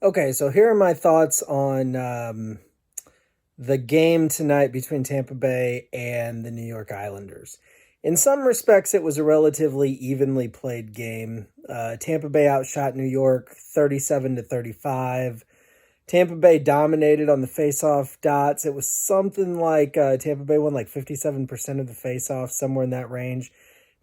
Okay, so here are my thoughts on the game tonight between Tampa Bay and the New York Islanders. In some respects, it was a relatively evenly played game. Tampa Bay outshot New York 37 to 35. Tampa Bay dominated on the faceoff dots. It was something like Tampa Bay won like 57% of the faceoffs, somewhere in that range.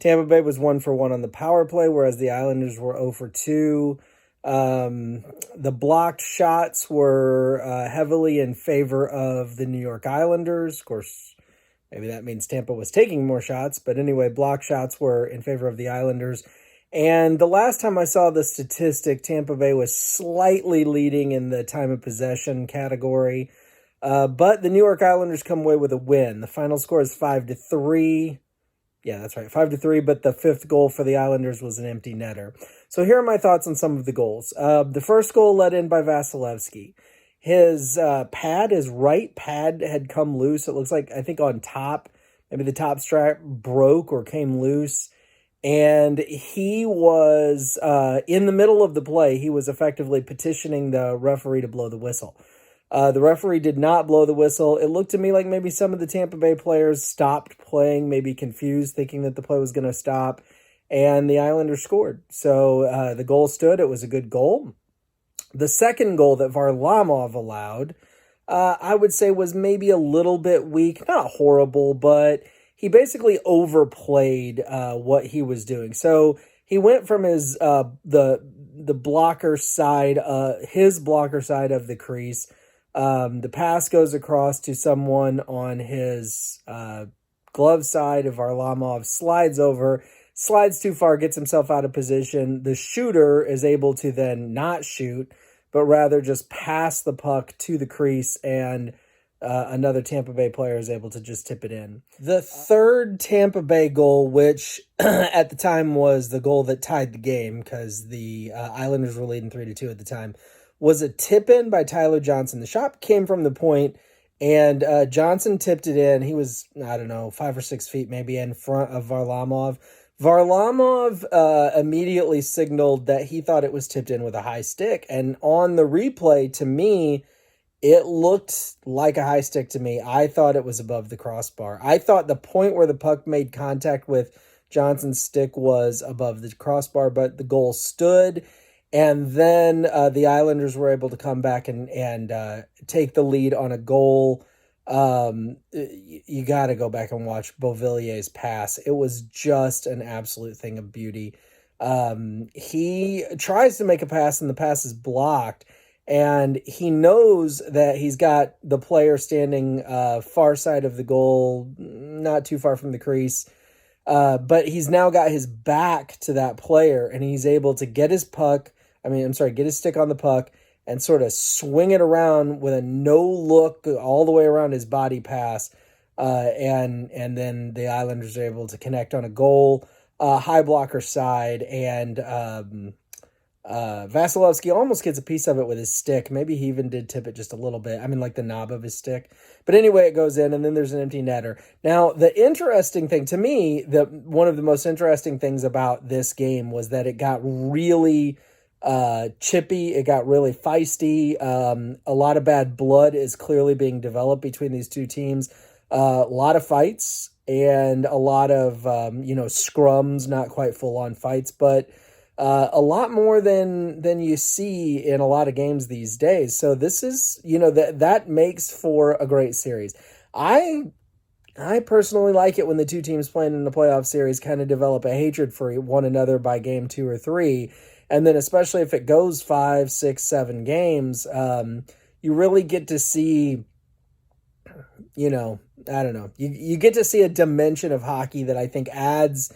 Tampa Bay was 1 for 1 on the power play, whereas the Islanders were 0 for 2. The blocked shots were heavily in favor of the New York Islanders. Of course, maybe that means Tampa was taking more shots, but anyway, block shots were in favor of the Islanders. And the last time I saw the statistic, Tampa Bay was slightly leading in the time of possession category. But the New York Islanders come away with a win. The final score is 5-3. Yeah, that's right, 5-3. But the fifth goal for the Islanders was an empty netter. So here are my thoughts on some of the goals. The first goal led in by Vasilevsky. His his right pad had come loose. It looks like, I think on top, maybe the top strap broke or came loose. And he was in the middle of the play. He was effectively petitioning the referee to blow the whistle. The referee did not blow the whistle. It looked to me like maybe some of the Tampa Bay players stopped playing, maybe confused, thinking that the play was going to stop, and the Islanders scored. So the goal stood. It was a good goal. The second goal that Varlamov allowed, I would say was maybe a little bit weak. Not horrible, but he basically overplayed what he was doing. So he went from the blocker side, his blocker side of the crease. The pass goes across to someone on his glove side of Varlamov, slides over, slides too far, gets himself out of position. The shooter is able to then not shoot, but rather just pass the puck to the crease, and another Tampa Bay player is able to just tip it in. The third Tampa Bay goal, which at the time was the goal that tied the game because the Islanders were leading 3-2 at the time, was a tip in by Tyler Johnson. The shot came from the point, and Johnson tipped it in. He was, I don't know, 5 or 6 feet maybe in front of Varlamov. Varlamov immediately signaled that he thought it was tipped in with a high stick. And on the replay, to me, it looked like a high stick to me. I thought it was above the crossbar. I thought the point where the puck made contact with Johnson's stick was above the crossbar, but the goal stood. And then the Islanders were able to come back and take the lead on a goal. You got to go back and watch Beauvillier's pass. It was just an absolute thing of beauty. He tries to make a pass, and the pass is blocked. And he knows that he's got the player standing far side of the goal, not too far from the crease. But he's now got his back to that player, and he's able to get his get his stick on the puck and sort of swing it around with a no look all the way around his body pass. And then the Islanders are able to connect on a goal, high blocker side, and Vasilevsky almost gets a piece of it with his stick. Maybe he even did tip it just a little bit. I mean, like the knob of his stick. But anyway, it goes in, and then there's an empty netter. Now, the interesting thing to me, one of the most interesting things about this game was that it got really chippy. It got really feisty. A lot of bad blood is clearly being developed between these two teams. A lot of fights and a lot of, scrums, not quite full-on fights, but a lot more than you see in a lot of games these days. So this is, that makes for a great series. I personally like it when the two teams playing in the playoff series kind of develop a hatred for one another by game 2 or 3. And then especially if it goes 5, 6, 7 games, you really get to see, I don't know. You get to see a dimension of hockey that I think adds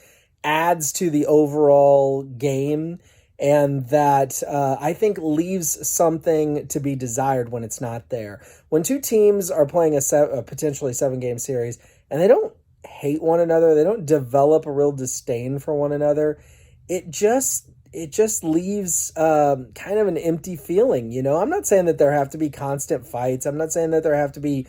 to the overall game, and that I think leaves something to be desired when it's not there. When two teams are playing a potentially 7-game series and they don't hate one another, they don't develop a real disdain for one another, it just leaves kind of an empty feeling. I'm not saying that there have to be constant fights. I'm not saying that there have to be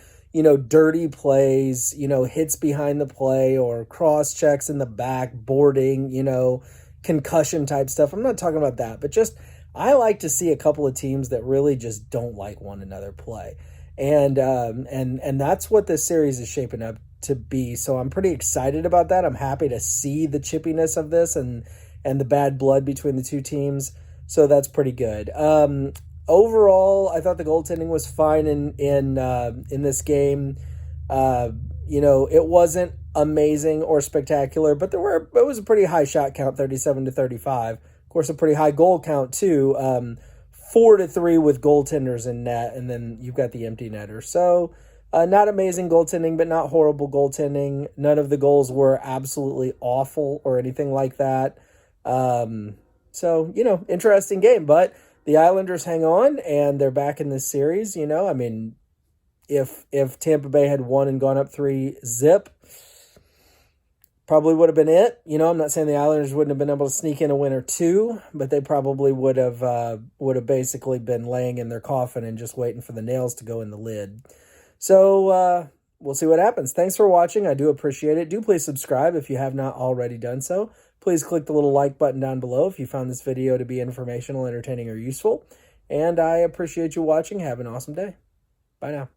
dirty plays, hits behind the play or cross checks in the back, boarding, concussion type stuff. I'm not talking about that, but just I like to see a couple of teams that really just don't like one another play. And that's what this series is shaping up to be. So I'm pretty excited about that. I'm happy to see the chippiness of this and the bad blood between the two teams. So that's pretty good. Overall, I thought the goaltending was fine in this game. It wasn't amazing or spectacular, but it was a pretty high shot count, 37-35. Of course, a pretty high goal count too. 4-3 with goaltenders in net, and then you've got the empty netter. So, not amazing goaltending, but not horrible goaltending. None of the goals were absolutely awful or anything like that. Interesting game, but the Islanders hang on, and they're back in this series. If Tampa Bay had won and gone up 3-0, probably would have been it. I'm not saying the Islanders wouldn't have been able to sneak in a win or two, but they probably would have basically been laying in their coffin and just waiting for the nails to go in the lid. So we'll see what happens. Thanks for watching. I do appreciate it. Do please subscribe if you have not already done so. Please click the little like button down below if you found this video to be informational, entertaining, or useful. And I appreciate you watching. Have an awesome day. Bye now.